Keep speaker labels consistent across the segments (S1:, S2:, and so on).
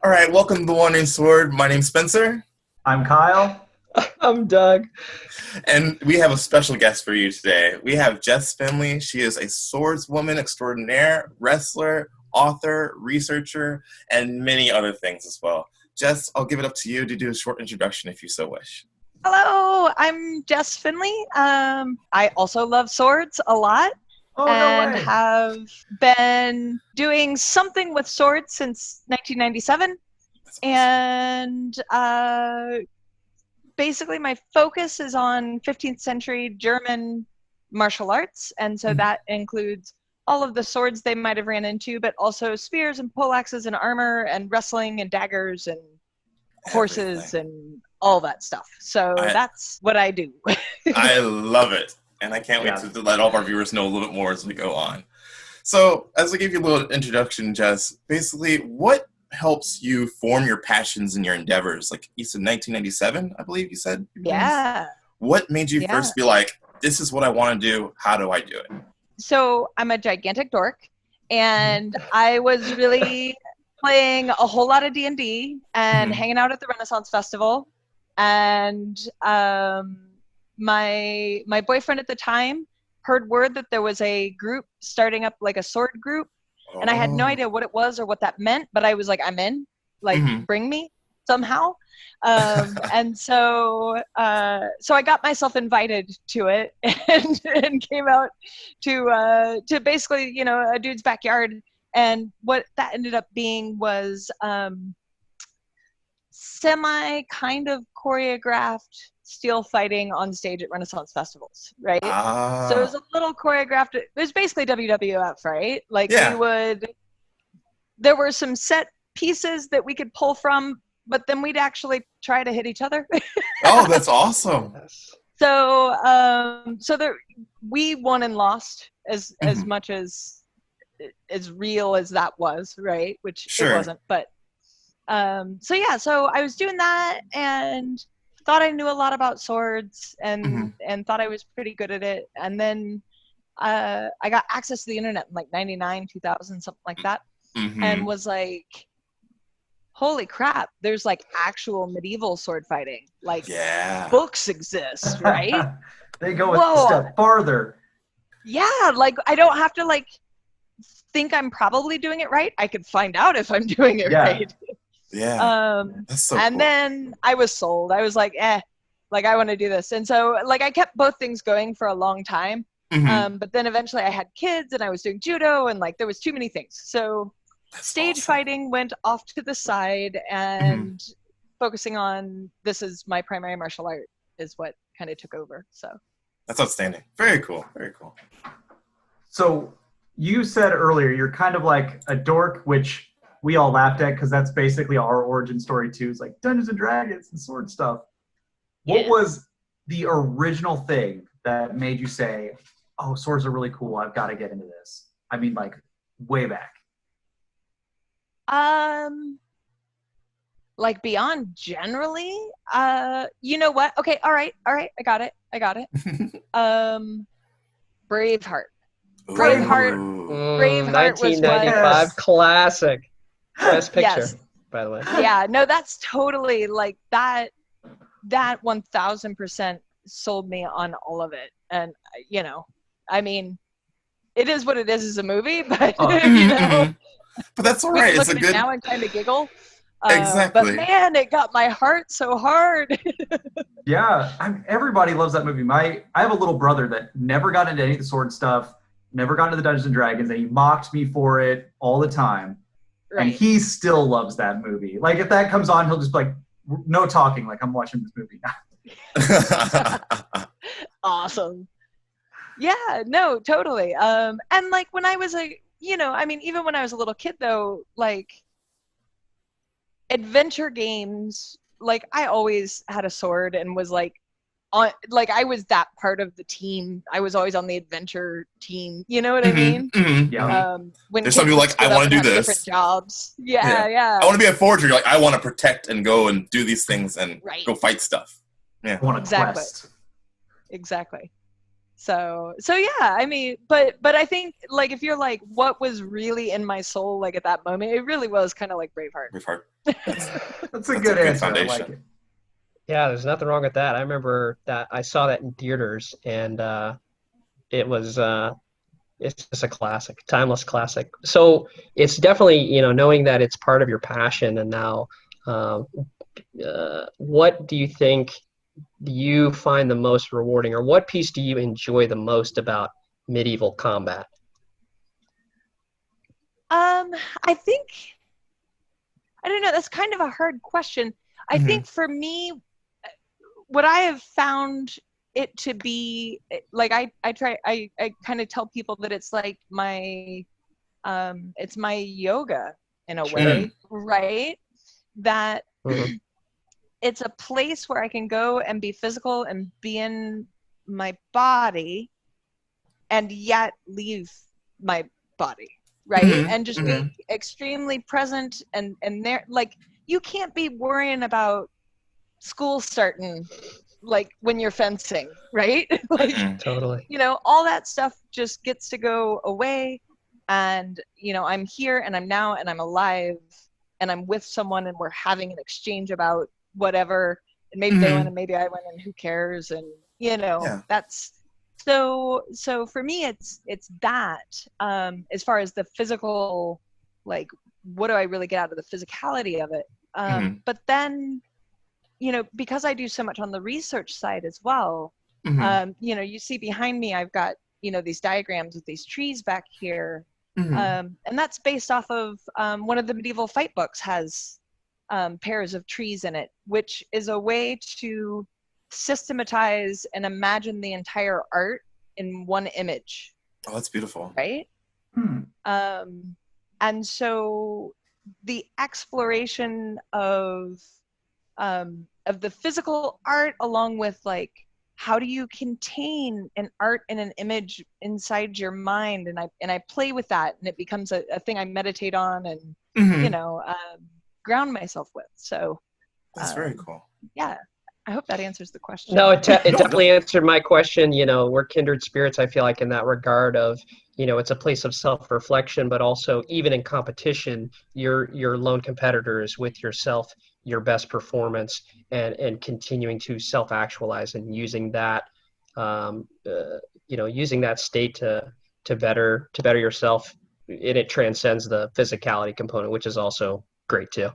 S1: All right, welcome to The One Named Sword. My name's Spencer.
S2: I'm Kyle.
S3: I'm Doug.
S1: And we have a special guest for you today. We have Jess Finley. She is a swordswoman extraordinaire, wrestler, author, researcher, and many other things as well. Jess, I'll give it up to you to do a short introduction if you so wish.
S4: Hello, I'm Jess Finley. I also love swords a lot.
S2: Oh,
S4: and
S2: no way.
S4: have been doing something with swords since 1997. And basically my focus is on 15th century German martial arts. And so that includes all of the swords they might have ran into, but also spears and poleaxes and armor and wrestling and daggers and horses and all that stuff. So that's what I do.
S1: I love it. And I can't wait to let all of our viewers know a little bit more as we go on. So, as I give you a little introduction, Jess, basically, what helps you form your passions and your endeavors? Like you said, 1997, I believe you said?
S4: Yeah.
S1: What made you first be like, this is what I want to do, how do I do it?
S4: So, I'm a gigantic dork, and I was really playing a whole lot of D&D and hanging out at the Renaissance Festival, and my boyfriend at the time heard word that there was a group starting up, like a sword group, and I had no idea what it was or what that meant, but I was like, I'm in, like bring me somehow. And so I got myself invited to it and came out to basically, you know, a dude's backyard. And what that ended up being was semi kind of choreographed steel fighting on stage at Renaissance festivals, right? So it was a little choreographed. It was basically WWF, right? Like there were some set pieces that we could pull from, but then we'd actually try to hit each other.
S1: Oh, that's awesome.
S4: So there, we won and lost as much as real as that was, right? Which it wasn't, but so I was doing that and thought I knew a lot about swords and thought I was pretty good at it. And then I got access to the internet in like 99, 2000, something like that. And was like, holy crap, there's like actual medieval sword fighting. Like books exist, right?
S2: They go a step farther.
S4: Yeah, like I don't have to like think I'm probably doing it right. I could find out if I'm doing it right.
S1: Yeah. That's so
S4: and
S1: cool.
S4: then I was sold. I was like, like I want to do this. And so like I kept both things going for a long time. But then eventually I had kids and I was doing judo and like there was too many things. So stage fighting went off to the side and focusing on this is my primary martial art is what kind of took over. So
S1: that's outstanding. Very cool. Very cool.
S2: So you said earlier you're kind of like a dork, which we all laughed at because that's basically our origin story too. It's like Dungeons and Dragons and sword stuff. What was the original thing that made you say, oh, swords are really cool, I've got to get into this? I mean, like, way back.
S4: Like beyond generally, you know what? Okay, all right, I got it. Braveheart. Braveheart
S3: 1995 classic. Best picture, by the way.
S4: Yeah, no, that's totally like that 1000% sold me on all of it. And you know, I mean, it is what it is as a movie, but you know,
S1: but that's all right.
S4: It's
S1: a good
S4: now and kind of giggle.
S1: Exactly.
S4: But man, it got my heart so hard.
S2: Everybody loves that movie. I have a little brother that never got into any of the sword stuff, never got into the Dungeons and Dragons, and he mocked me for it all the time. Right. And he still loves that movie. Like if that comes on, he'll just be like, no talking, like I'm watching this movie now.
S4: Awesome. Yeah, no, totally. And like when I was even when I was a little kid though, like adventure games, like I always had a sword and was like I was that part of the team. I was always on the adventure team. You know what I mean?
S2: Yeah.
S4: When
S1: there's some people like, I want to do this.
S4: Different jobs. Yeah.
S1: I want to be a forger. Like, I want to protect and go and do these things and go fight stuff. Yeah.
S2: I want to quest.
S4: Exactly. So yeah, I mean, but I think like if you're like, what was really in my soul like at that moment, it really was kind of like Braveheart.
S1: Braveheart.
S2: That's a good answer. I like it.
S3: Yeah, there's nothing wrong with that. I remember that I saw that in theaters, and it was it's just a classic, timeless classic. So it's definitely, knowing that it's part of your passion, and now, what do you think you find the most rewarding, or what piece do you enjoy the most about medieval combat?
S4: I think, I don't know, that's kind of a hard question. I think for me, what I have found it to be, like I kind of tell people that it's like it's my yoga in a way, right? That it's a place where I can go and be physical and be in my body and yet leave my body, right? And just be extremely present and there, like, you can't be worrying about school starting like when you're fencing, right? Like,
S3: Totally.
S4: All that stuff just gets to go away, and I'm here and I'm now and I'm alive and I'm with someone and we're having an exchange about whatever, and maybe they win and maybe I win and who cares, and that's so for me it's that as far as the physical, like, what do I really get out of the physicality of it, but then because I do so much on the research side as well, you see behind me, I've got, these diagrams with these trees back here. And that's based off of one of the medieval fight books has pairs of trees in it, which is a way to systematize and imagine the entire art in one image.
S1: Oh, that's beautiful.
S4: Right? And so the exploration of the physical art, along with like, how do you contain an art and an image inside your mind, and I play with that, and it becomes a thing I meditate on and ground myself with. So
S1: that's very cool.
S4: Yeah, I hope that answers the question.
S3: No, it definitely answered my question. We're kindred spirits, I feel like, in that regard of, it's a place of self-reflection, but also even in competition, your lone competitors with yourself, your best performance, and continuing to self-actualize and using that, using that state to better yourself. And it transcends the physicality component, which is also great too.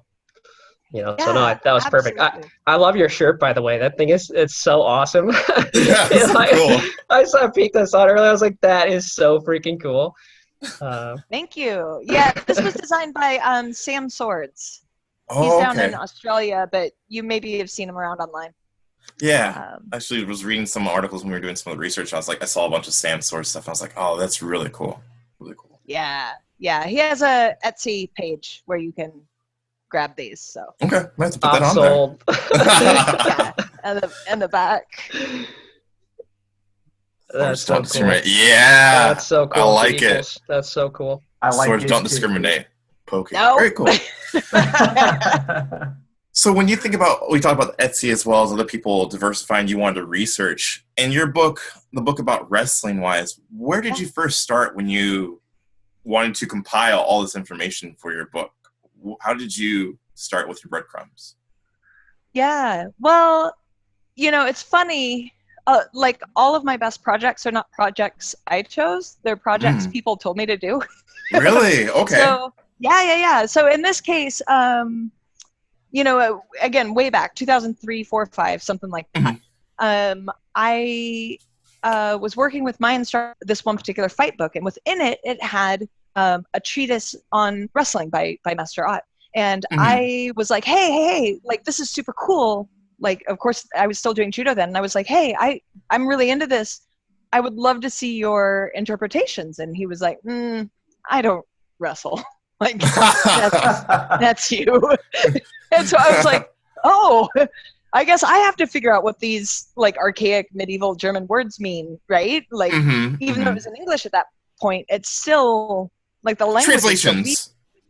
S3: So no, that was perfect. I love your shirt, by the way. That thing it's so awesome.
S1: Yeah, it's so cool.
S3: I saw peeked this on earlier. I was like, that is so freaking cool.
S4: Thank you. Yeah, this was designed by Sam Swords.
S1: Oh,
S4: he's down in Australia, but you maybe have seen him around online.
S1: Yeah, actually, I was reading some articles when we were doing some of the research. I saw a bunch of Sam Swords stuff. And I was like, oh, that's really cool. Really cool.
S4: Yeah. He has a Etsy page where you can grab these. So
S1: okay, I have to put that on sold.
S4: Yeah, and the back.
S3: That's so cool.
S1: Yeah,
S3: that's so cool.
S1: I like it.
S3: That's so cool.
S2: I like
S1: Swords don't discriminate. Poking.
S4: Nope.
S1: Very cool. So when you think about, we talked about Etsy as well as other people diversifying, you wanted to research. In your book, the book about wrestling wise, where did you first start when you wanted to compile all this information for your book? How did you start with your breadcrumbs?
S4: Yeah, well, it's funny. Like, all of my best projects are not projects I chose. They're projects people told me to do.
S1: Really? Okay.
S4: So, yeah. So in this case, again, way back, 2003, 4, 5, something like that. I was working with my instructor, this one particular fight book, and within it, it had a treatise on wrestling by Master Ott. And I was like, hey, like, this is super cool. Like, of course, I was still doing judo then. And I was like, hey, I'm really into this. I would love to see your interpretations. And he was like, I don't wrestle. Like, that's you. And so I was like, oh, I guess I have to figure out what these, like, archaic medieval German words mean, right? Like, even though it was in English at that point, it's still, like, the language
S1: translations
S4: is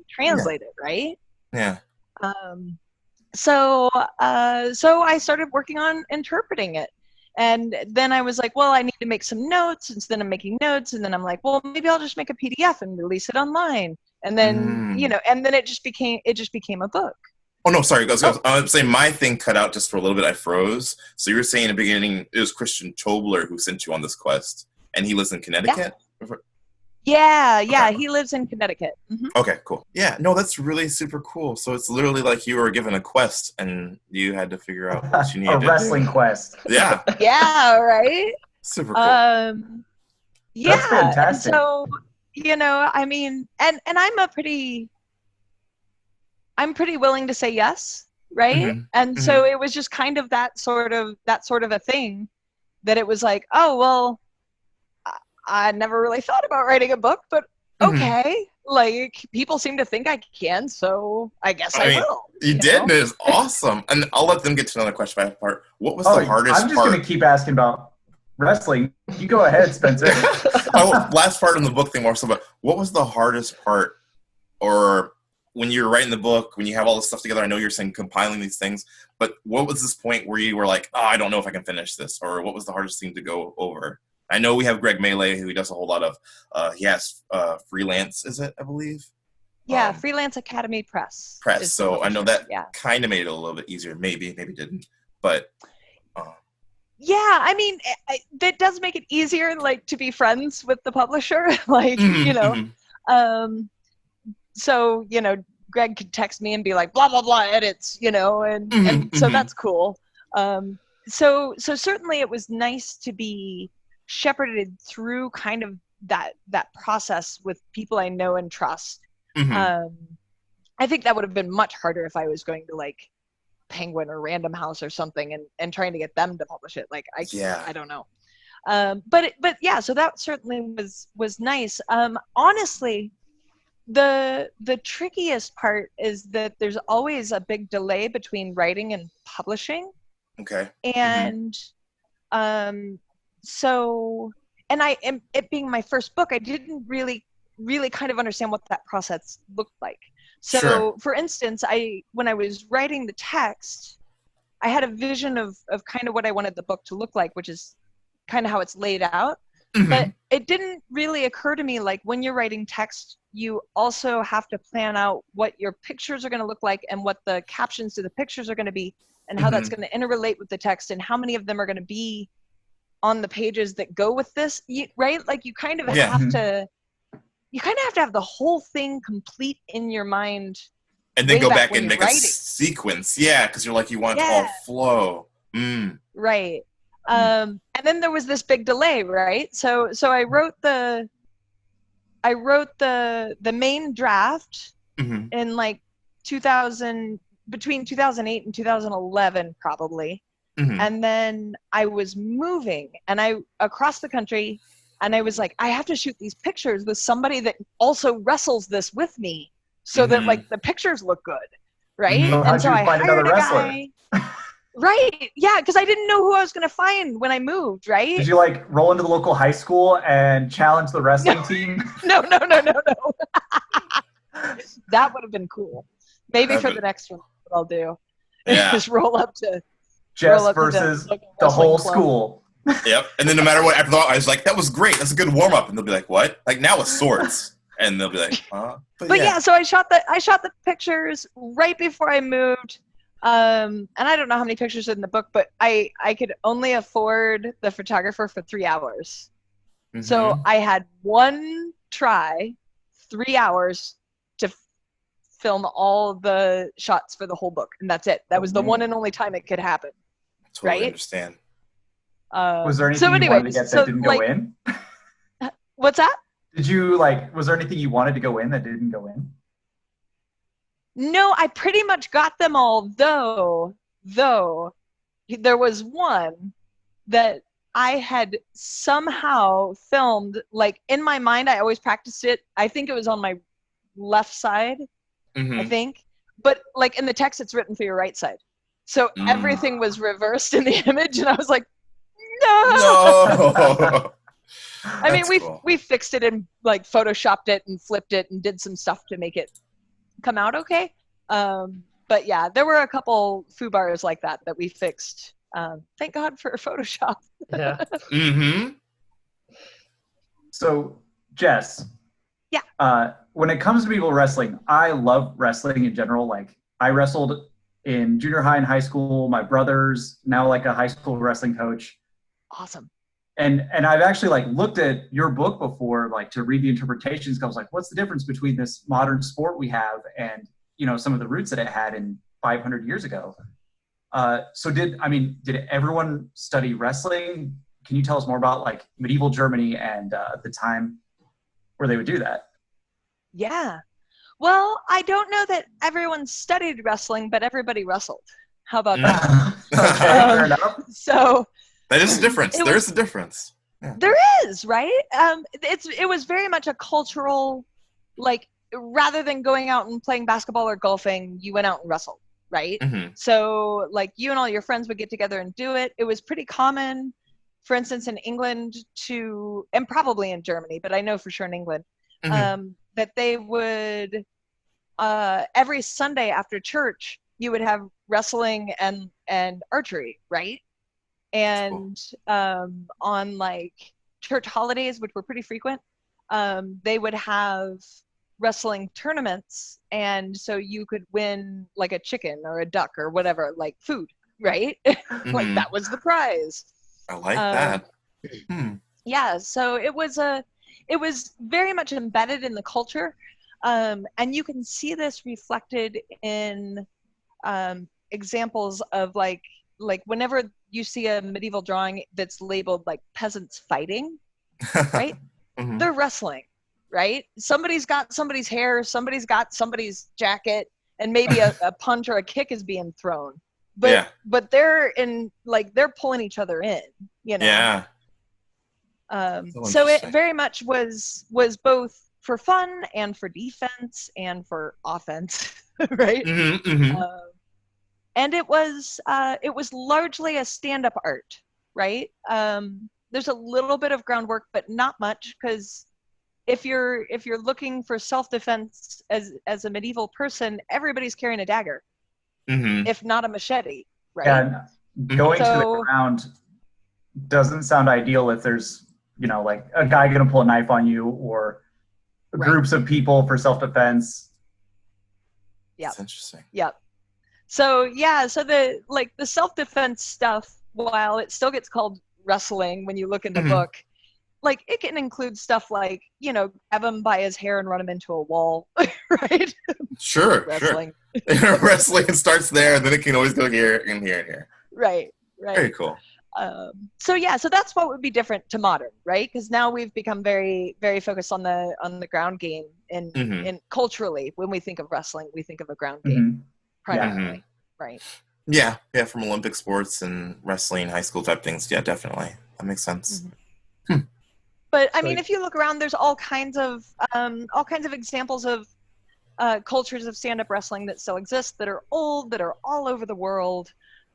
S4: translated, right?
S1: Yeah.
S4: So I started working on interpreting it, And then I was like, well, I need to make some notes. And so then I'm making notes. And then I'm like, well, maybe I'll just make a PDF and release it online. And then, and then it just became a book.
S1: Oh, no, sorry. I was saying my thing cut out just for a little bit. I froze. So you were saying in the beginning it was Christian Tobler who sent you on this quest, and he lives in Connecticut?
S4: Yeah,
S1: Okay.
S4: he lives in Connecticut. Mm-hmm.
S1: Okay, cool. Yeah, no, that's really super cool. So it's literally like you were given a quest, and you had to figure out what you needed.
S2: A wrestling quest.
S1: Yeah.
S4: Yeah, right?
S1: Super cool.
S4: Yeah.
S2: That's fantastic.
S4: And so, I mean, and I'm pretty willing to say yes, right?
S1: Mm-hmm.
S4: And so it was just kind of that sort of a thing that it was like, oh, well, I never really thought about writing a book, but okay. Like, people seem to think I can, so I guess I will.
S1: You did, and it was awesome. And I'll let them get to another question by part. What was the hardest part?
S2: I'm just going to keep asking about wrestling. You go ahead, Spencer.
S1: Last part in the book thing more so, but what was the hardest part? Or when you're writing the book, when you have all this stuff together, I know you're saying compiling these things, but what was this point where you were like, oh, I don't know if I can finish this? Or what was the hardest thing to go over? I know we have Greg Melee, who does a whole lot of, he has freelance, is it, I believe?
S4: Yeah, Freelance Academy Press.
S1: So I know that kind of made it a little bit easier. Maybe didn't. But
S4: yeah, I mean, that does make it easier, like, to be friends with the publisher. Like, so, Greg could text me and be like, blah, blah, blah, edits, and so that's cool. So certainly it was nice to be shepherded through kind of that process with people I know and trust. I think that would have been much harder if I was going to, like, Penguin or Random House or something and trying to get them to publish it. Like, I don't know. But yeah, so that certainly was nice. Honestly, the trickiest part is that there's always a big delay between writing and publishing.
S1: Okay.
S4: And so, and it being my first book, I didn't really kind of understand what that process looked like. So for instance, when I was writing the text, I had a vision of kind of what I wanted the book to look like, which is kind of how it's laid out. But it didn't really occur to me, like, when you're writing text, you also have to plan out what your pictures are going to look like and what the captions to the pictures are going to be and how that's going to interrelate with the text and how many of them are going to be on the pages that go with this, right? Like, you kind of have to have the whole thing complete in your mind.
S1: And then go back and make a sequence. Yeah, because you're like, you want it to all flow.
S4: Right. And then there was this big delay, right? So I wrote the main draft in like between 2008 and 2011 probably. And then I was moving across the country, and I was like, I have to shoot these pictures with somebody that also wrestles this with me so that, like, the pictures look good, right? And so I hired a guy. Right, yeah, because I didn't know who I was going to find when I moved, right?
S2: Did you, like, roll into the local high school and challenge the wrestling team?
S4: No. That would have been cool. Maybe for the next one, what I'll do.
S1: Yeah.
S4: Just roll up to
S2: Jess versus the whole school.
S1: Yep. And then no matter what, after that, I was like, that was great. That's a good warm up. And they'll be like, what? Like, now with swords. And they'll be like, huh?
S4: But yeah, so I shot the pictures right before I moved. And I don't know how many pictures are in the book, but I could only afford the photographer for 3 hours. So I had one try, 3 hours, to film all the shots for the whole book. And that's it. That was the one and only time it could happen.
S1: Totally understand.
S2: Was there anything you wanted to get that didn't go in?
S4: What's that?
S2: Was there anything you wanted to go in that didn't go in?
S4: No, I pretty much got them all, though there was one that I had somehow filmed, like, in my mind. I always practiced it. I think it was on my left side, I think. But, like, in the text, it's written for your right side. So everything was reversed in the image, and I was like, no! I mean, we fixed it and, like, photoshopped it and flipped it and did some stuff to make it come out okay. But yeah, there were a couple foo bars like that we fixed Thank God for Photoshop.
S3: Yeah.
S1: Mm-hmm.
S2: So, Jess.
S4: Yeah.
S2: When it comes to medieval wrestling, I love wrestling in general. Like, I wrestled in junior high and high school. My brother's now like a high school wrestling coach.
S4: Awesome.
S2: And I've actually like looked at your book before, like to read the interpretations. I was like, what's the difference between this modern sport we have and, you know, some of the roots that it had in 500 years ago? So did everyone study wrestling? Can you tell us more about like medieval Germany and the time where they would do that?
S4: Yeah. Well, I don't know that everyone studied wrestling, but everybody wrestled. How about that?
S2: Okay, fair enough.
S4: So
S1: that is a difference. There's a difference. Yeah.
S4: There is, right? It was very much a cultural, like, rather than going out and playing basketball or golfing, you went out and wrestled, right?
S1: Mm-hmm.
S4: So, like, you and all your friends would get together and do it. It was pretty common, for instance, in England and probably in Germany, but I know for sure in England, that they would, every Sunday after church, you would have wrestling and archery, right? And on like church holidays, which were pretty frequent, they would have wrestling tournaments, and so you could win like a chicken or a duck or whatever, like food, right? Like that was the prize.
S1: I like that.
S4: Yeah, so it was very much embedded in the culture, and you can see this reflected in examples of like whenever you see a medieval drawing that's labeled like peasants fighting, right? They're wrestling, right? Somebody's got somebody's hair, somebody's got somebody's jacket, and maybe a punch or a kick is being thrown. But they're in, like, they're pulling each other in, you know?
S1: Yeah.
S4: So it very much was both for fun and for defense and for offense, right? And it was largely a stand-up art, right? There's a little bit of groundwork, but not much, because if you're looking for self-defense as a medieval person, everybody's carrying a dagger, if not a machete, right?
S2: Yeah, going to the ground doesn't sound ideal if there's, you know, like a guy gonna pull a knife on you, or groups of people for self-defense.
S4: Yeah,
S1: that's interesting.
S4: Yep. So the self-defense stuff, while it still gets called wrestling when you look in the book, like it can include stuff like, you know, grab him by his hair and run him into a wall, right?
S1: Sure,
S4: wrestling.
S1: Sure. Wrestling starts there, and then it can always go here and here and here.
S4: Right.
S1: Very cool.
S4: So that's what would be different to modern, right? Because now we've become very, very focused on the ground game, and culturally, when we think of wrestling, we think of a ground game primarily, right?
S1: Yeah, from Olympic sports and wrestling, high school type things. Yeah, definitely, that makes sense.
S4: But I mean, if you look around, there's all kinds of examples of cultures of stand-up wrestling that still exist, that are old, that are all over the world.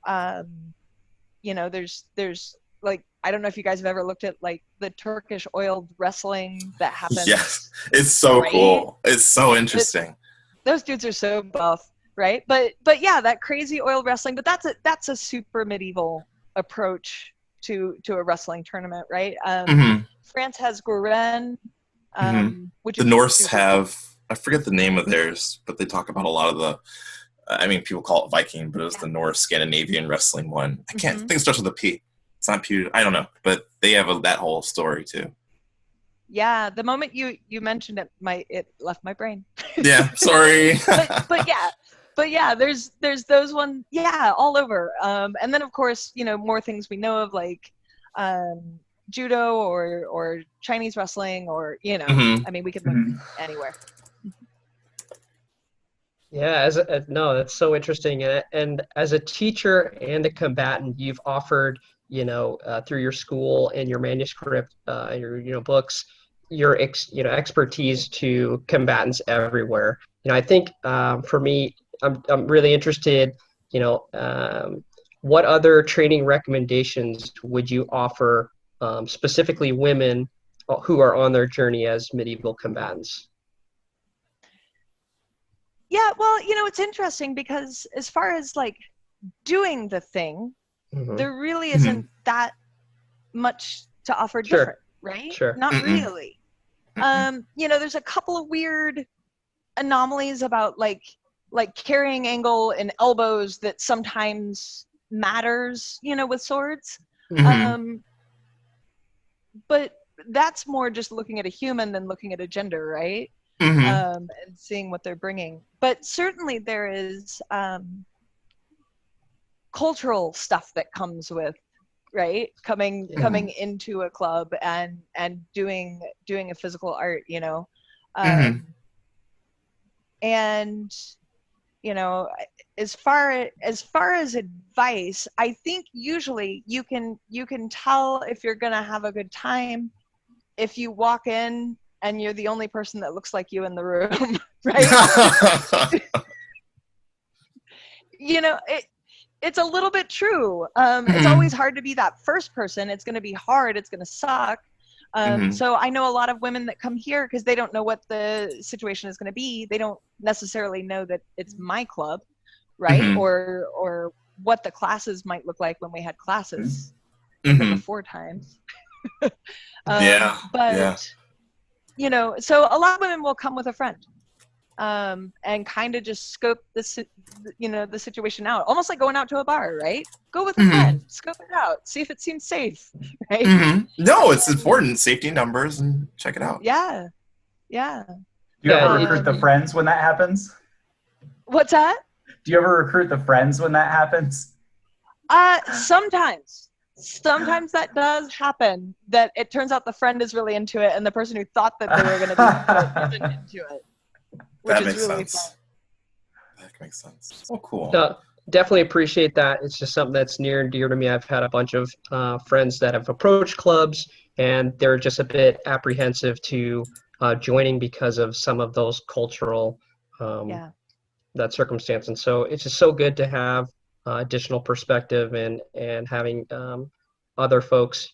S4: You know, there's like, I don't know if you guys have ever looked at like the Turkish oiled wrestling that happens.
S1: Yes, it's so cool. It's so interesting.
S4: Those dudes are so buff, right? But yeah, that crazy oiled wrestling. But that's a super medieval approach to a wrestling tournament, right? France has Guren, which
S1: the Norse have, I forget the name of theirs, but they talk about a lot of the, I mean, people call it Viking, but it was the Norse Scandinavian wrestling one. I can't think it starts with a P. It's not Pew, I don't know, but they have that whole story too.
S4: Yeah, the moment you mentioned it, it left my brain.
S1: Yeah, sorry.
S4: but yeah, there's those ones, all over. And then of course, you know, more things we know of, like judo or Chinese wrestling, or, you know, I mean, we could look anywhere.
S3: Yeah, no, that's so interesting. And as a teacher and a combatant, you've offered, you know, through your school and your manuscript, your books, your expertise to combatants everywhere. You know, I think for me, I'm really interested. You know, what other training recommendations would you offer, specifically women who are on their journey as medieval combatants?
S4: Yeah, well, you know, it's interesting because as far as like doing the thing, there really isn't that much to offer different, right?
S3: Sure.
S4: Not really. There's a couple of weird anomalies about like carrying angle and elbows that sometimes matters, with swords. But that's more just looking at a human than looking at a gender, right? And seeing what they're bringing. But certainly there is cultural stuff that comes with, right, coming into a club and doing a physical art, and as far as advice, I think usually you can tell if you're gonna have a good time if you walk in and you're the only person that looks like you in the room, right? It's a little bit true. It's always hard to be that first person. It's going to be hard. It's going to suck. So I know a lot of women that come here because they don't know what the situation is going to be. They don't necessarily know that it's my club, right? Or what the classes might look like when we had classes before times. So a lot of women will come with a friend. And kind of just scope the situation out, almost like going out to a bar, right? Go with a friend, scope it out, see if it seems safe, right?
S1: No, it's important. Safety numbers, and check it out.
S4: Yeah.
S2: Do you ever recruit the friends when that happens?
S4: What's that?
S2: Do you ever recruit the friends when that happens?
S4: Sometimes that does happen. That it turns out the friend is really into it, and the person who thought that they were going to be isn't into it.
S1: That makes sense. That makes sense. Oh, cool.
S3: Definitely appreciate that. It's just something that's near and dear to me. I've had a bunch of friends that have approached clubs, and they're just a bit apprehensive to joining because of some of those cultural that circumstance. And so it's just so good to have additional perspective and having other folks,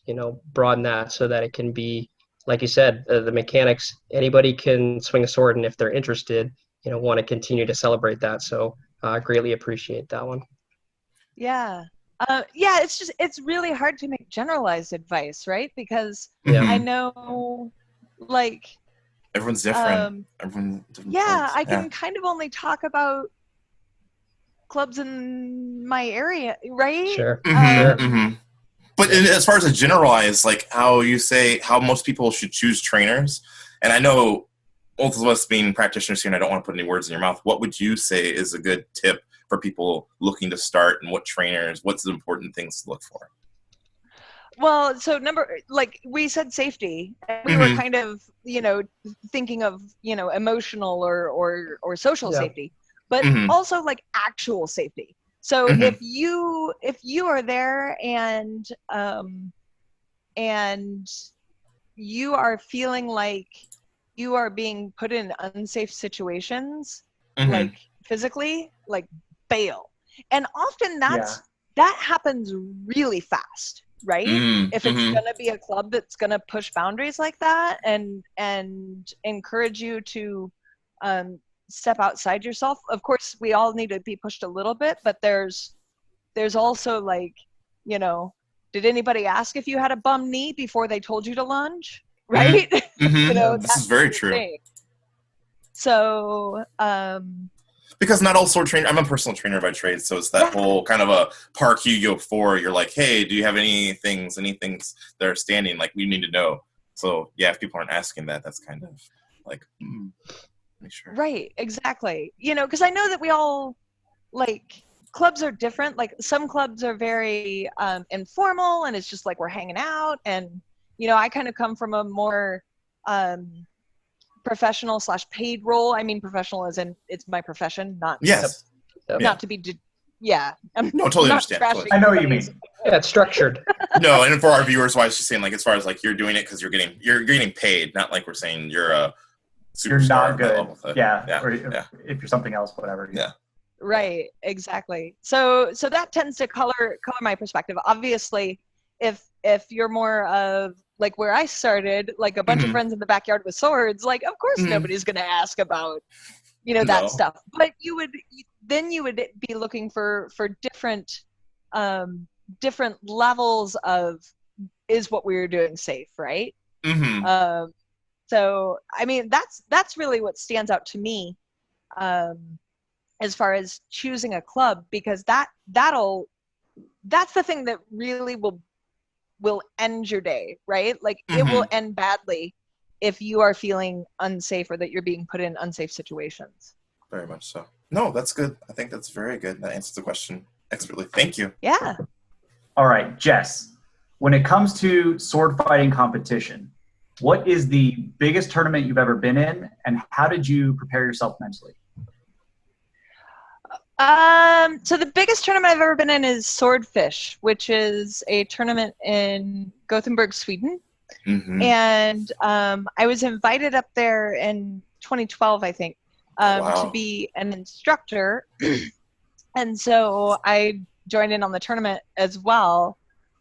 S3: broaden that so that it can be, like you said, the mechanics, anybody can swing a sword, and if they're interested, want to continue to celebrate that. So I greatly appreciate that one.
S4: Yeah. It's really hard to make generalized advice, right? Because I know,
S1: everyone's different.
S4: I can kind of only talk about clubs in my area, right?
S3: Sure.
S1: But as far as a generalized, how most people should choose trainers, and I know both of us being practitioners here, and I don't want to put any words in your mouth, what would you say is a good tip for people looking to start, and what's the important things to look for?
S4: Well, so we said safety. We were kind of, thinking of, emotional or social safety, but also actual safety. So if you are there and you are feeling like you are being put in unsafe situations, physically, bail. And often that happens really fast, right? If it's gonna be a club that's gonna push boundaries like that and encourage you to step outside yourself. Of course, we all need to be pushed a little bit, but there's also did anybody ask if you had a bum knee before they told you to lunge, right?
S1: This is very true.
S4: So
S1: because not all sword trainers, I'm a personal trainer by trade, so it's that whole kind of a park you go for. You're like, hey, do you have any things that are standing, we need to know. So if people aren't asking that, that's kind of make sure.
S4: Right, exactly. Because I know that we all clubs are different. Some clubs are very informal, and it's just we're hanging out. And I kind of come from a more professional / paid role. I mean, professional as in it's my profession, not not to be. I'm
S1: totally understand.
S2: I know what you mean.
S3: Yeah, it's structured.
S1: No, and for our viewers, why I was just saying, as far as you're doing it because you're getting paid, not we're saying you're a superstar.
S2: You're not good. Or if you're something else, whatever.
S1: Yeah.
S4: Right, exactly. So that tends to color my perspective. Obviously, if you're more of where I started, a bunch of friends in the backyard with swords, of course nobody's going to ask about that stuff. But you would be looking for different different levels of, is what we were doing safe, right?
S1: Mm-hmm.
S4: So I mean, that's really what stands out to me, as far as choosing a club, because that's the thing that really will end your day, right? Like it will end badly if you are feeling unsafe or that you're being put in unsafe situations.
S1: Very much so. No, that's good. I think that's very good. That answers the question expertly. Thank you.
S4: Yeah.
S2: All right, Jess, when it comes to sword fighting competition, what is the biggest tournament you've ever been in, and how did you prepare yourself mentally?
S4: So the biggest tournament I've ever been in is Swordfish, which is a tournament in Gothenburg, Sweden.
S1: Mm-hmm.
S4: And I was invited up there in 2012, I think, to be an instructor. And so I joined in on the tournament as well.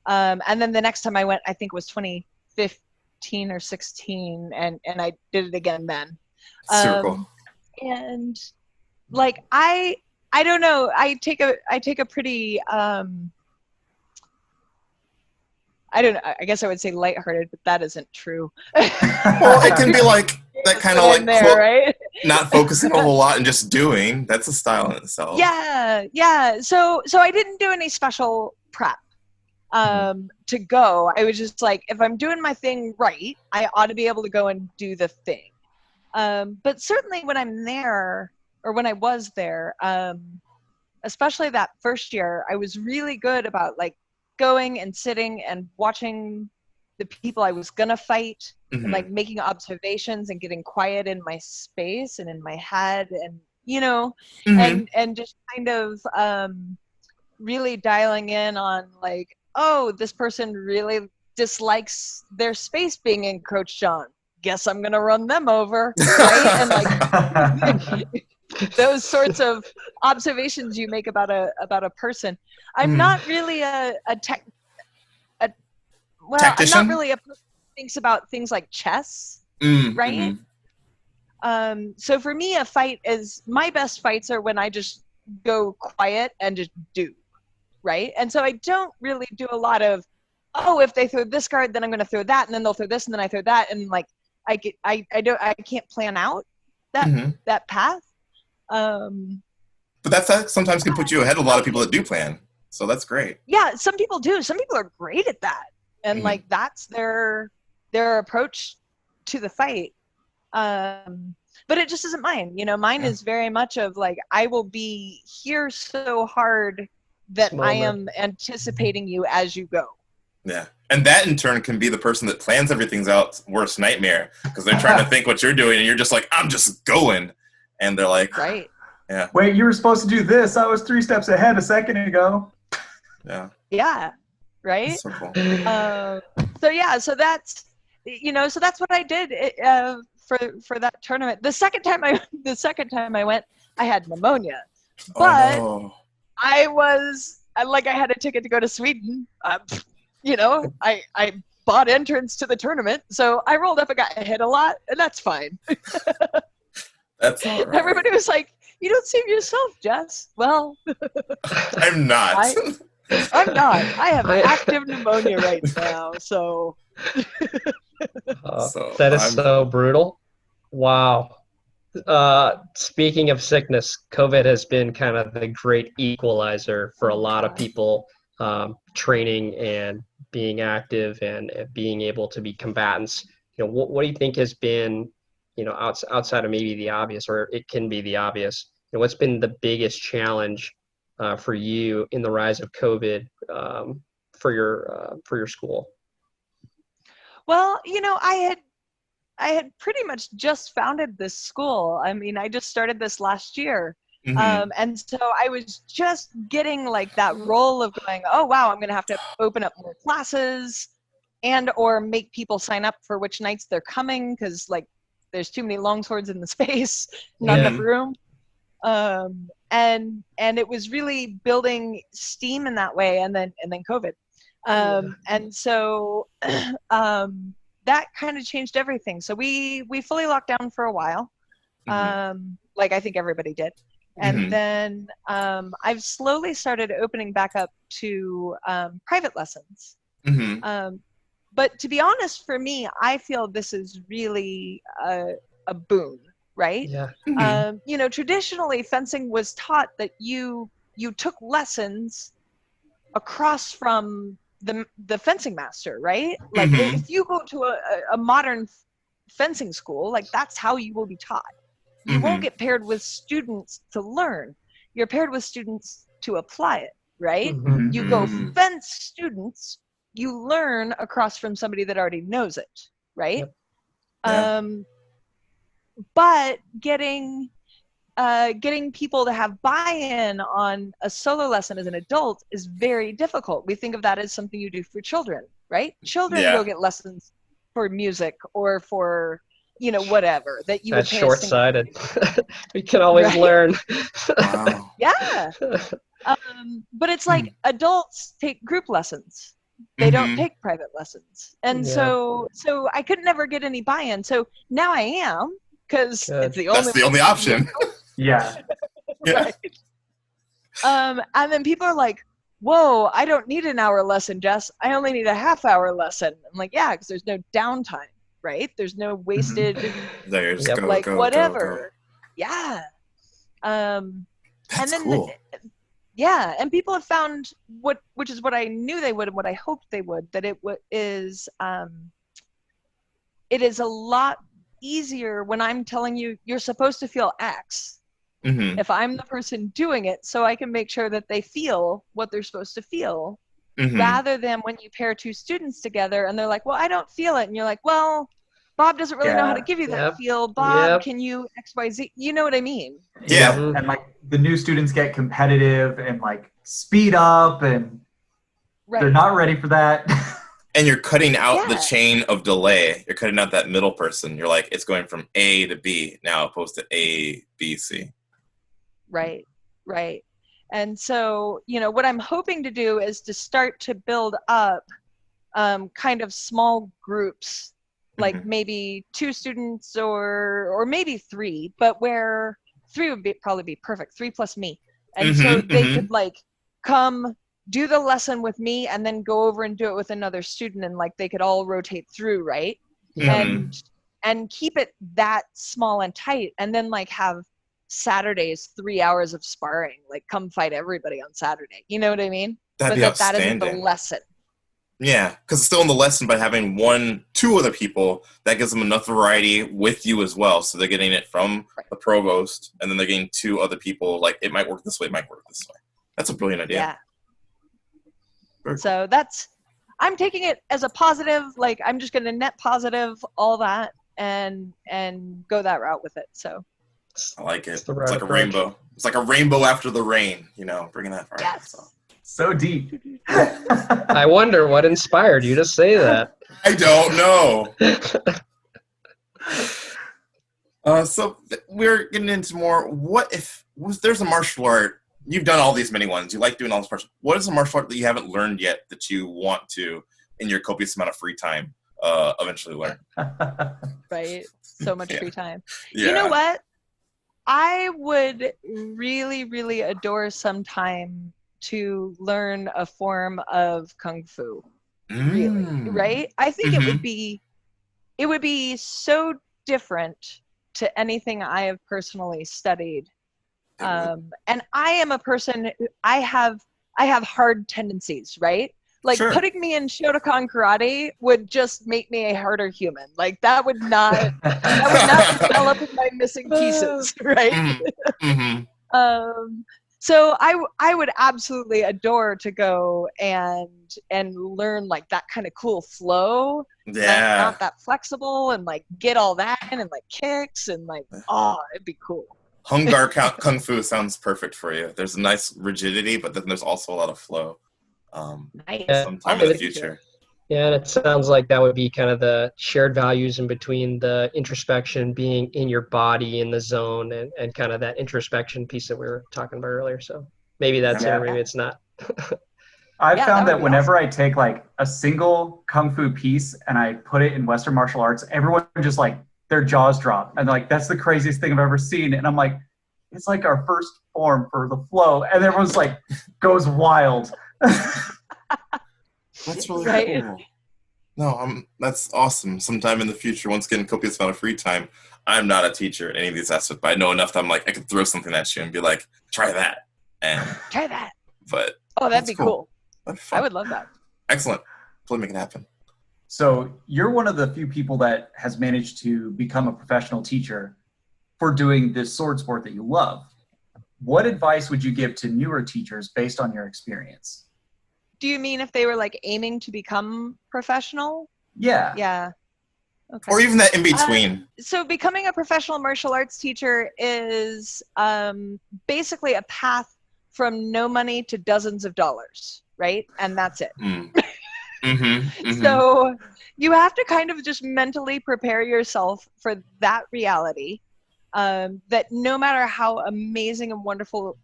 S4: And then the next time I went, I think it was 2015 or 16, and I did it again then.
S1: Circle.
S4: And like I don't know. I take a pretty I don't know. I guess I would say lighthearted, but that isn't true.
S1: Well, it can be like that kind of like
S4: there, right?
S1: not focusing a whole lot and just doing. That's a style in itself.
S4: Yeah. So I didn't do any special prep to go. I was just like, if I'm doing my thing right, I ought to be able to go and do the thing. But certainly when I'm there, or when I was there, especially that first year, I was really good about like going and sitting and watching the people I was gonna fight, and like making observations and getting quiet in my space and in my head, and and just kind of really dialing in on like, oh, this person really dislikes their space being encroached on. Guess I'm gonna run them over, right? And like those sorts of observations you make about a person. I'm not really
S1: Tactician?
S4: I'm not really a person who thinks about things like chess, right? So for me, a fight is, my best fights are when I just go quiet and just do, right? And so I don't really do a lot of, oh, if they throw this card, then I'm going to throw that, and then they'll throw this, and then I throw that, and like I can't plan out that path.
S1: But that sometimes can put you ahead of a lot of people that do plan. So that's great.
S4: Yeah, some people do. Some people are great at that, and like that's their approach to the fight. But it just isn't mine. Mine is very much of like, I will be here so hard that I am anticipating you as you go.
S1: Yeah. And that in turn can be the person that plans everything's out worst nightmare, because they're trying to think what you're doing and you're just like, I'm just going. And they're like,
S4: right.
S1: Yeah.
S2: Wait, you were supposed to do this. I was 3 steps ahead a second ago.
S1: Yeah.
S4: Yeah. Right.
S1: That's so cool.
S4: So that's what I did for that tournament. The second time I went, I had pneumonia, but I had a ticket to go to Sweden. I bought entrance to the tournament, so I rolled up and got hit a lot, and that's fine.
S1: That's all right.
S4: Everybody was like, "You don't seem yourself, Jess." Well,
S1: I'm not.
S4: I'm not. I have active pneumonia right now, so.
S3: That is so brutal. Wow. Speaking of sickness, COVID has been kind of the great equalizer for a lot of people, training and being active and being able to be combatants. What do you think has been, outside of maybe the obvious, or it can be the obvious, what's been the biggest challenge for you in the rise of COVID for your school?
S4: Well, I had pretty much just founded this school. I mean, I just started this last year. And so I was just getting like that role of going, oh, wow, I'm going to have to open up more classes and or make people sign up for which nights they're coming, because like there's too many longswords in the space, not enough room. And it was really building steam in that way, and then COVID. And so that kind of changed everything. So we fully locked down for a while, like I think everybody did. And then I've slowly started opening back up to private lessons.
S1: Mm-hmm.
S4: But to be honest, for me, I feel this is really a boon, right?
S3: Yeah.
S1: Mm-hmm.
S4: You know, traditionally fencing was taught that you took lessons across from the fencing master, right? Like
S1: Mm-hmm.
S4: if you go to a modern fencing school, like that's how you will be taught. You won't get paired with students to learn. You're paired with students to apply it, right?
S3: Mhm.
S4: You go
S1: Mm-hmm.
S4: fence students, you learn across from somebody that already knows it, right?
S3: Yep.
S1: Yeah.
S4: But getting people to have buy-in on a solo lesson as an adult is very difficult. We think of that as something you do for children, right? Children go
S1: Yeah.
S4: get lessons for music or for, you know, whatever that you
S3: That's
S4: would pay a single
S3: short-sighted. We can always
S4: Right?
S3: learn.
S1: Wow.
S4: Yeah. But it's like adults take group lessons. They don't
S1: Mm-hmm.
S4: take private lessons. And
S3: Yeah.
S4: so I could never get any buy-in. So now I am, because
S3: Good.
S4: it's the
S1: That's
S4: only
S1: the only option.
S2: Yeah.
S1: Yeah.
S4: Right. And then people are like, whoa, I don't need an hour lesson, Jess. I only need a half-hour lesson. I'm like, yeah, because there's no downtime, right? There's no wasted,
S1: There's
S3: Yep.
S1: go,
S4: like,
S1: go,
S4: whatever.
S1: go, go.
S4: Yeah.
S1: That's
S4: And then
S1: cool.
S4: yeah, and people have found which is what I knew they would and what I hoped they would, that it is a lot easier when I'm telling you you're supposed to feel X
S1: Mm-hmm.
S4: if I'm the person doing it, so I can make sure that they feel what they're supposed to feel,
S1: Mm-hmm.
S4: rather than when you pair two students together and they're like, well, I don't feel it, and you're like, well, Bob doesn't really know how to give you that
S3: Yep.
S4: feel. Bob,
S3: Yep.
S4: can you XYZ? You know what I mean?
S1: Yeah.
S3: Mhm.
S2: And like the new students get competitive and like speed up, and
S4: Right.
S2: they're not ready for that.
S1: And you're cutting out the
S4: Yeah.
S1: chain of delay. You're cutting out that middle person. You're like, it's going from A to B now opposed to A, B, C.
S4: Right. And so, you know, what I'm hoping to do is to start to build up kind of small groups, like maybe 2 students or maybe 3, but where 3 would probably be perfect, 3 plus me. And so they could like come do the lesson with me and then go over and do it with another student, and like they could all rotate through, right? And keep it that small and tight, and then like have Saturdays 3 hours of sparring, like come fight everybody on Saturday, you know what I mean?
S1: That'd
S4: But
S1: be
S4: that isn't the
S1: outstanding.
S4: lesson.
S1: Yeah, because it's still in the lesson by having 1-2 other people. That gives them enough variety with you as well. So they're getting it from the provost, and then they're getting 2 other people. Like, it might work this way, it might work this way. That's a brilliant idea.
S4: Yeah.
S1: Very
S4: So I'm taking it as a positive, like I'm just going to net positive all that and go that route with it. So
S1: I like it.
S3: It's
S1: It's
S3: the right
S1: like a
S3: approach.
S1: rainbow. It's like a rainbow after the rain, you know, bringing that far.
S4: Yes.
S2: So deep.
S3: I wonder what inspired you to say that.
S1: I don't know. So we're getting into more. What if there's a martial art? You've done all these many ones. You like doing all this martial. What is a martial art that you haven't learned yet that you want to, in your copious amount of free time, eventually learn?
S4: right. So much free time.
S1: Yeah.
S4: You know what? I would really, really adore sometime to learn a form of Kung Fu. Really, right? I think it would be so different to anything I have personally studied. And I am a person who I have hard tendencies, right? Like putting me in Shotokan karate would just make me a harder human. Like that would not develop my missing pieces, right? So I would absolutely adore to go and learn like that kind of cool flow.
S1: Yeah.
S4: Not that flexible, and like get all that in, and like kicks and like, oh, it'd be cool.
S1: Hungar Kung Fu sounds perfect for you. There's a nice rigidity, but then there's also a lot of flow.
S4: Nice.
S1: Sometime in the future.
S3: Yeah, and it sounds like that would be kind of the shared values in between the introspection, being in your body, in the zone, and kind of that introspection piece that we were talking about earlier. So maybe that's it, or maybe it's not.
S2: I've found that
S4: be
S2: whenever I take like a single Kung Fu piece and I put it in Western martial arts, everyone just like their jaws drop. And like, that's the craziest thing I've ever seen. And I'm like, it's like our first form for the flow. And everyone's like, goes wild.
S1: That's really
S4: Right?
S1: cool. No, that's awesome. Sometime in the future, once getting copious amount of free time, I'm not a teacher in any of these aspects, but I know enough that I'm like, I could throw something at you and be like, try that. And,
S4: Try that.
S1: but
S4: Oh, that'd
S1: that's
S4: be
S1: cool.
S4: cool.
S1: That'd be
S4: I
S1: fun.
S4: would love that.
S1: Excellent. Please make it happen.
S2: So you're one of the few people that has managed to become a professional teacher for doing this sword sport that you love. What advice would you give to newer teachers based on your experience?
S4: Do you mean if they were like aiming to become professional?
S2: Yeah.
S4: Yeah. Okay.
S1: Or even that in between.
S4: So becoming a professional martial arts teacher is basically a path from no money to dozens of dollars, right? And that's it. So you have to kind of just mentally prepare yourself for that reality, that no matter how amazing and wonderful,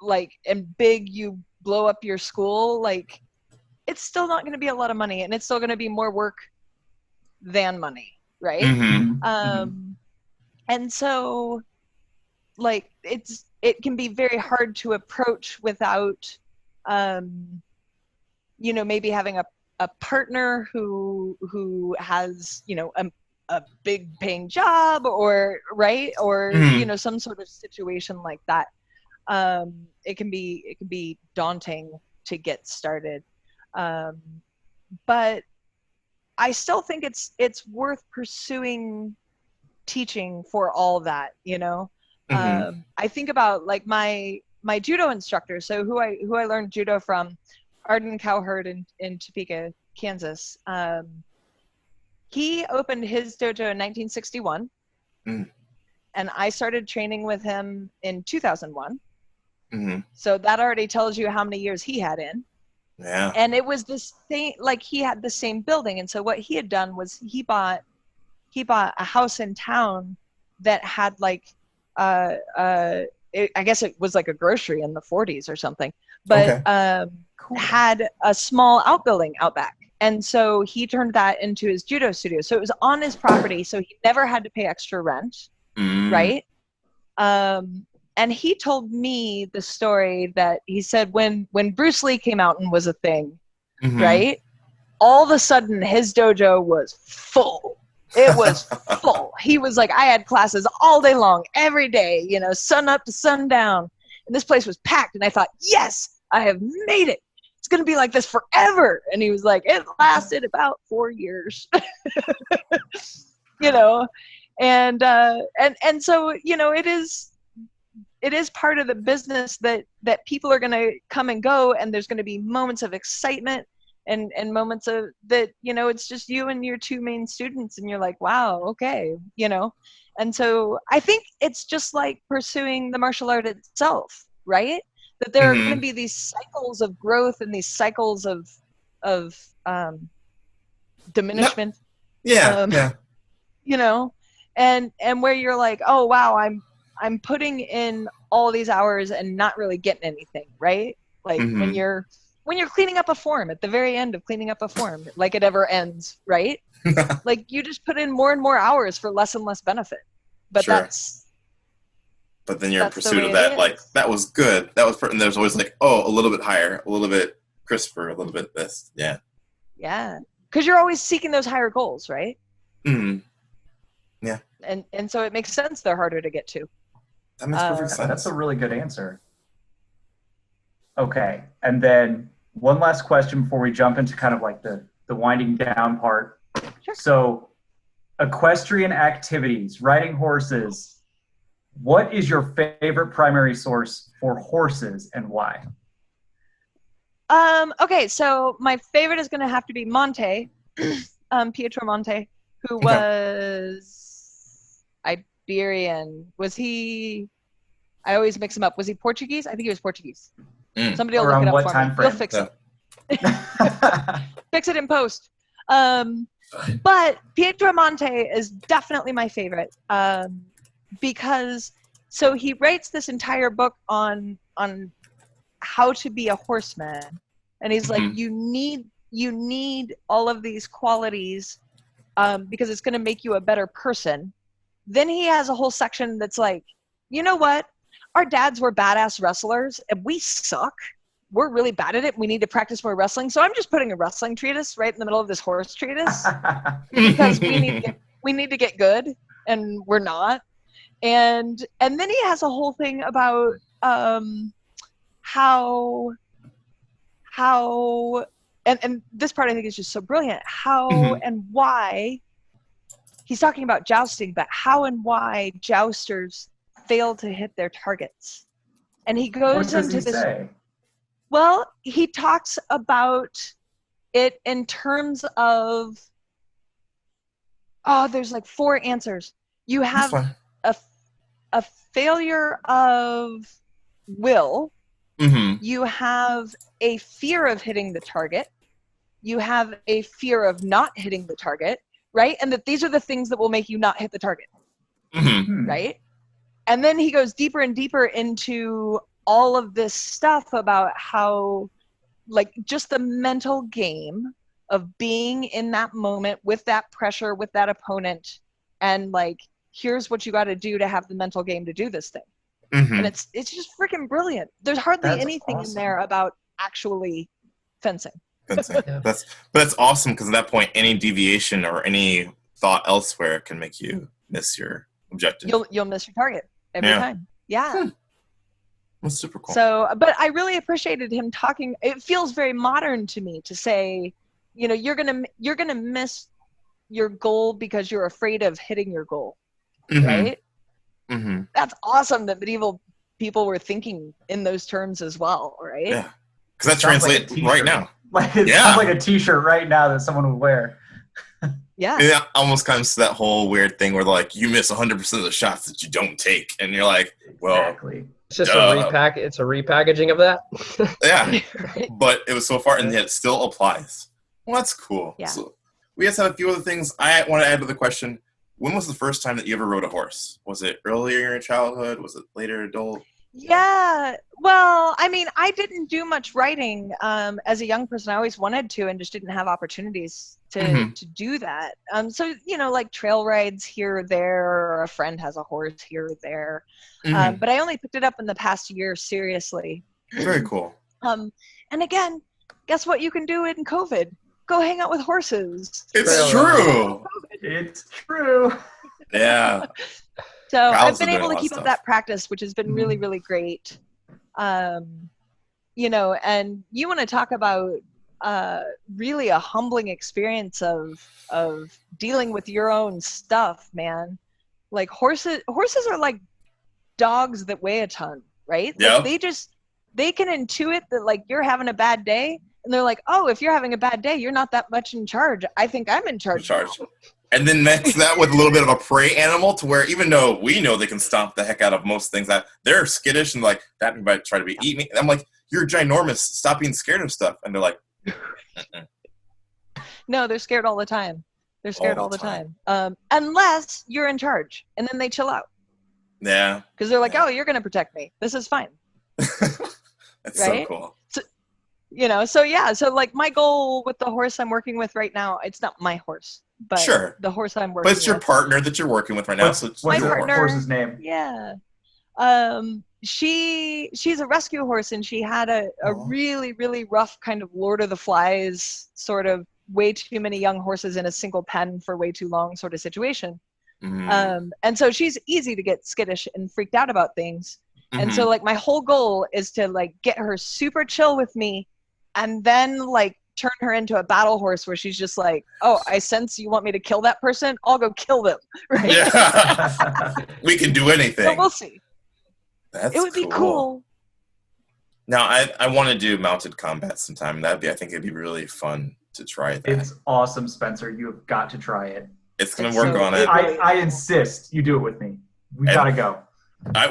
S4: like, and big you blow up your school, like, it's still not going to be a lot of money, and it's still going to be more work than money, right? And so, like, it can be very hard to approach without, you know, maybe having a partner who has, you know, a big paying job, or right, or you know, some sort of situation like that. It can be daunting to get started, but I still think it's worth pursuing teaching for all that, you know. I think about like my judo instructor, so who I learned judo from, Arden Cowherd in Topeka, Kansas. He opened his dojo in 1961, and I started training with him in 2001. So that already tells you how many years he had in.
S1: Yeah.
S4: And it was this thing, like, he had the same building, and so what he had done was he bought a house in town that had like I guess it was like a grocery in the 40s or something, but
S2: Cool.
S4: had a small outbuilding out back. And so he turned that into his judo studio. So it was on his property, so he never had to pay extra rent, right? And he told me the story that he said when Bruce Lee came out and was a thing, right? All of a sudden his dojo was full. It was full. He was like, I had classes all day long, every day, you know, sun up to sundown. And this place was packed. And I thought, yes, I have made it. It's going to be like this forever. And he was like, it lasted about 4 years, you know? And so, you know, it is part of the business that people are going to come and go, and there's going to be moments of excitement and moments of that, you know, it's just you and your two main students, and you're like, wow, okay, you know. And so I think it's just like pursuing the martial art itself, right? That there are going to be these cycles of growth and these cycles of diminishment.
S1: Yeah.
S4: You know, and where you're like, oh wow, I'm putting in all these hours and not really getting anything, right? Like when you're cleaning up a form, at the very end of cleaning up a form, like it ever ends, right? Like you just put in more and more hours for less and less benefit. But
S1: but then you're in pursuit of that, like, that was good. That was, and there's always like, oh, a little bit higher, a little bit crisper, a little bit this. Yeah.
S4: Yeah. Because you're always seeking those higher goals, right?
S1: Yeah.
S4: And so it makes sense they're harder to get to.
S1: That makes perfect sense.
S2: That's a really good answer. Okay. And then one last question before we jump into kind of like the winding down part.
S4: Sure.
S2: So equestrian activities, riding horses. What is your favorite primary source for horses and why?
S4: Okay, so my favorite is going to have to be Monte, Pietro Monte, who was Iberian. Was he? I always mix him up. Was he Portuguese? I think he was Portuguese. Somebody will look it up for me. You'll fix it. Fix it in post. But Pietro Monte is definitely my favorite, because so he writes this entire book on how to be a horseman, and he's like, you need all of these qualities, because it's going to make you a better person. Then he has a whole section that's like, you know what, our dads were badass wrestlers and we suck, we're really bad at it. We need to practice more wrestling. So I'm just putting a wrestling treatise right in the middle of this horse treatise because we need to get good, and we're not. And then he has a whole thing about how and this part I think is just so brilliant. How and why he's talking about jousting, but how and why jousters fail to hit their targets. And he goes into this.
S2: Say?
S4: Well, he talks about it in terms of there's like 4 answers. You have a failure of will. You have a fear of hitting the target. You have a fear of not hitting the target, right? And that these are the things that will make you not hit the target, right? And then he goes deeper and deeper into all of this stuff about how, like, just the mental game of being in that moment with that pressure, with that opponent, and like, here's what you got to do to have the mental game to do this thing. And it's just freaking brilliant. There's hardly anything in there about actually fencing.
S1: That's awesome, because at that point, any deviation or any thought elsewhere can make you miss your objective.
S4: You'll miss your target every time. Yeah.
S1: That's super cool.
S4: So, but I really appreciated him talking. It feels very modern to me to say, you know, you're gonna miss your goal because you're afraid of hitting your goal, right? That's awesome that medieval people were thinking in those terms as well, right?
S1: Yeah, because that translates right now.
S2: Like it sounds like a T-shirt right now that someone would wear.
S4: Yeah.
S1: It almost comes to that whole weird thing where like you miss 100% of the shots that you don't take, and you're like, well,
S2: exactly.
S3: It's just it's a repackaging of that.
S1: Yeah, but it was so far, and yet it still applies. Well, that's cool.
S4: Yeah.
S1: So we just have a few other things I want to add to the question. When was the first time that you ever rode a horse? Was it earlier in your childhood? Was it later adult?
S4: Yeah. Well, I mean, I didn't do much riding as a young person. I always wanted to and just didn't have opportunities to do that. So, you know, like trail rides here or there, or a friend has a horse here or there. But I only picked it up in the past year, seriously.
S1: Very cool.
S4: And again, guess what you can do in COVID? Go hang out with horses.
S1: It's true.
S2: It's true.
S1: Yeah.
S4: So I've been able to keep up that practice, which has been really, really great. You know, and you want to talk about really a humbling experience of dealing with your own stuff, man. Like horses are like dogs that weigh a ton, right?
S1: Yeah.
S4: Like they can intuit that like you're having a bad day, and they're like, oh, if you're having a bad day, you're not that much in charge. I think I'm in charge.
S1: And then mix that with a little bit of a prey animal, to where even though we know they can stomp the heck out of most things, that they're skittish and like that might try to eat me. I'm like, you're ginormous. Stop being scared of stuff. And they're like,
S4: no, they're scared all the time. They're scared all the time. Unless you're in charge, and then they chill out.
S1: Yeah.
S4: Because they're like, oh, you're going to protect me. This is fine.
S1: That's
S4: right?
S1: so cool.
S4: So, you know, so yeah, so like my goal with the horse I'm working with right now, it's not my horse, but the horse I'm working with.
S1: But it's your partner that you're working with right now.
S2: What's your horse's name?
S4: Yeah. She's a rescue horse, and she had a really, really rough kind of Lord of the Flies sort of way too many young horses in a single pen for way too long sort of situation. And so she's easy to get skittish and freaked out about things. And so like my whole goal is to like get her super chill with me, and then like turn her into a battle horse where she's just like, oh, I sense you want me to kill that person. I'll go kill them. Right?
S1: Yeah. We can do anything.
S4: So we'll see.
S1: It
S4: would be cool.
S1: Now, I want to do mounted combat sometime. I think it'd be really fun to try that.
S2: It's awesome, Spencer. You have got to try it.
S1: It's going to work on it.
S2: I insist you do it with me. We got to go.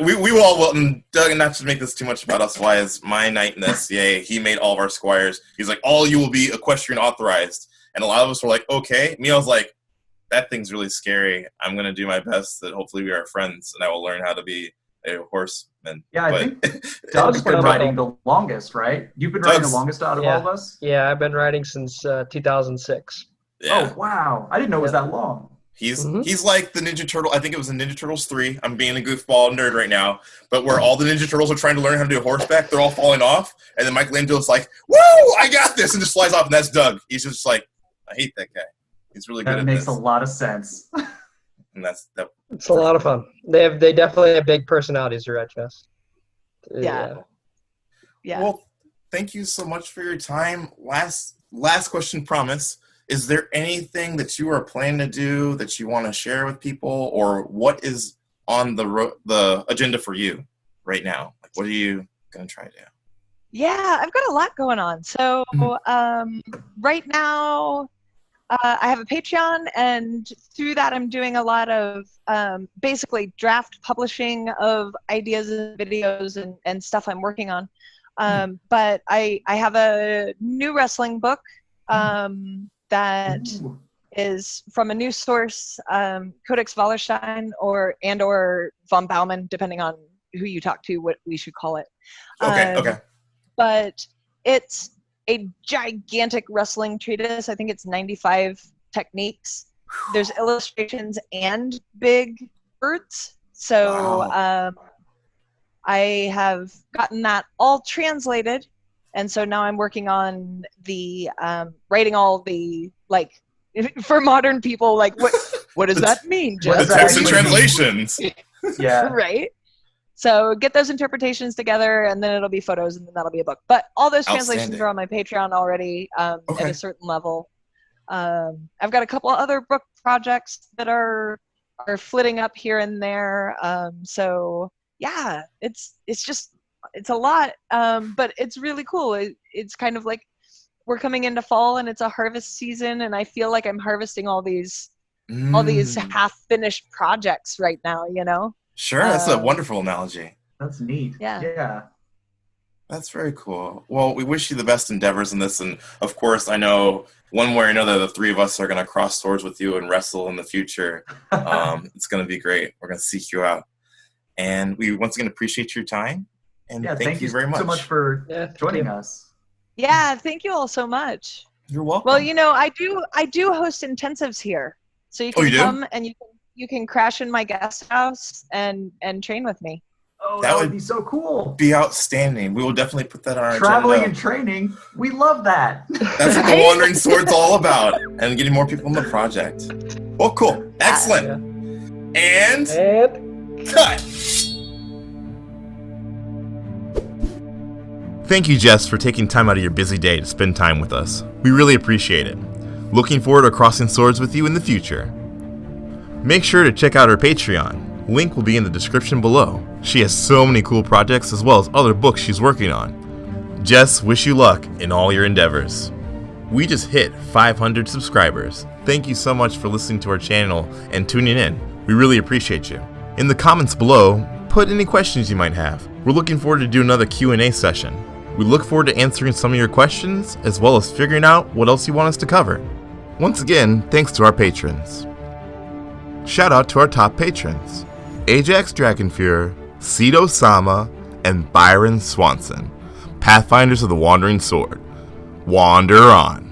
S1: We all will. And Doug, not to make this too much about us, why is my knight in the SCA, he made all of our squires. He's like, all you will be equestrian authorized. And a lot of us were like, okay. Me, I was like, that thing's really scary. I'm going to do my best that hopefully we are friends, and I will learn how to be a horseman.
S2: Yeah, I think Doug's been riding the longest, right? You've been riding the longest out of all of us?
S3: Yeah, I've been riding since 2006.
S1: Yeah.
S2: Oh, wow. I didn't know it was that long.
S1: He's like the Ninja Turtle. I think it was in Ninja Turtles 3. I'm being a goofball nerd right now, but where all the Ninja Turtles are trying to learn how to do horseback, they're all falling off, and then Michelangelo's like, "Woo! I got this!" and just flies off, and that's Doug. He's just like, I hate that guy. He's really good at this.
S2: That makes a lot of sense.
S1: And that's that.
S3: It's a lot of fun. They definitely have big personalities. You're right, Jess.
S4: Yeah.
S1: Well, thank you so much for your time. Last question, promise. Is there anything that you are planning to do that you want to share with people, or what is on the agenda for you right now? Like, what are you going to try to do?
S4: Yeah, I've got a lot going on. So right now, I have a Patreon, and through that I'm doing a lot of basically draft publishing of ideas and videos and stuff I'm working on. But I have a new wrestling book that is from a new source, Codex Wallerstein or von Bauman, depending on who you talk to, what we should call it.
S1: Okay.
S4: But it's a gigantic wrestling treatise. I think it's 95 techniques. There's illustrations and big words. So I have gotten that all translated. And so now I'm working on the writing all the, like, for modern people, like, what does that mean?
S1: The text and translations.
S2: Yeah.
S4: Right? So get those interpretations together, and then it'll be photos, and then that'll be a book. But all those translations are on my Patreon already at a certain level. I've got a couple other book projects that are flitting up here and there. So yeah, it's a lot, but it's really cool. It's kind of like we're coming into fall, and it's a harvest season, and I feel like I'm harvesting all these half-finished projects right now. You know.
S1: Sure, that's a wonderful analogy.
S2: That's neat.
S4: Yeah.
S1: That's very cool. Well, we wish you the best endeavors in this, and of course, I know one way or another, the three of us are going to cross swords with you and wrestle in the future. It's going to be great. We're going to seek you out, and we once again appreciate your time. And thank you very much.
S2: So much for joining us.
S4: Yeah, thank you all so much.
S1: You're welcome.
S4: Well, you know, I do host intensives here, so you can come and you can crash in my guest house and train with me.
S2: Oh, that would be so cool.
S1: Be outstanding. We will definitely put that on our
S2: Traveling
S1: agenda.
S2: and training, we love that.
S1: That's what the Wandering Sword's all about, and getting more people in the project. Well, cool. Excellent. And cut. Thank you, Jess, for taking time out of your busy day to spend time with us. We really appreciate it. Looking forward to crossing swords with you in the future. Make sure to check out her Patreon. Link will be in the description below. She has so many cool projects as well as other books she's working on. Jess, wish you luck in all your endeavors. We just hit 500 subscribers. Thank you so much for listening to our channel and tuning in. We really appreciate you. In the comments below, put any questions you might have. We're looking forward to do another Q&A session. We look forward to answering some of your questions as well as figuring out what else you want us to cover. Once again, thanks to our patrons. Shout out to our top patrons, Ajax Dragonfuhrer, Cedo Sama, and Byron Swanson, Pathfinders of the Wandering Sword. Wander on.